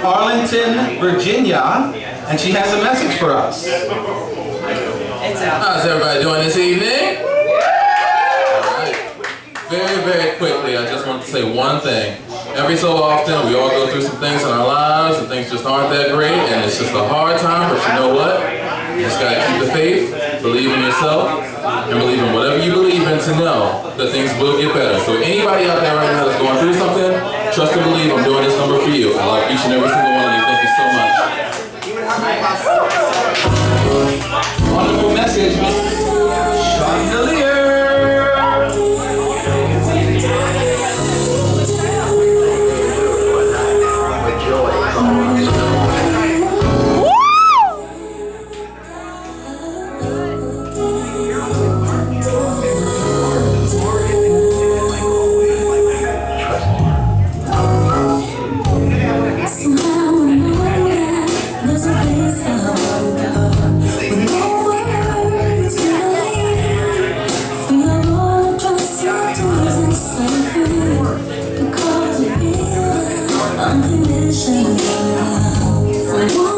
Arlington, Virginia, and she has a message for us. How's everybody doing this evening? Alright. Very, very quickly, I just want to say one thing. Every so often, we all go through some things in our lives, and things just aren't that great, and it's just a hard time, but you know what? You just gotta keep the faith, believe in yourself, and believe in whatever you believe in to know that things will get better. So anybody out there right now that's going through something, trust and believe I'm doing this number for you. I love each and every single one of you. Thank you so much. Wonderful message, Miss Chandelier. Unconditional love.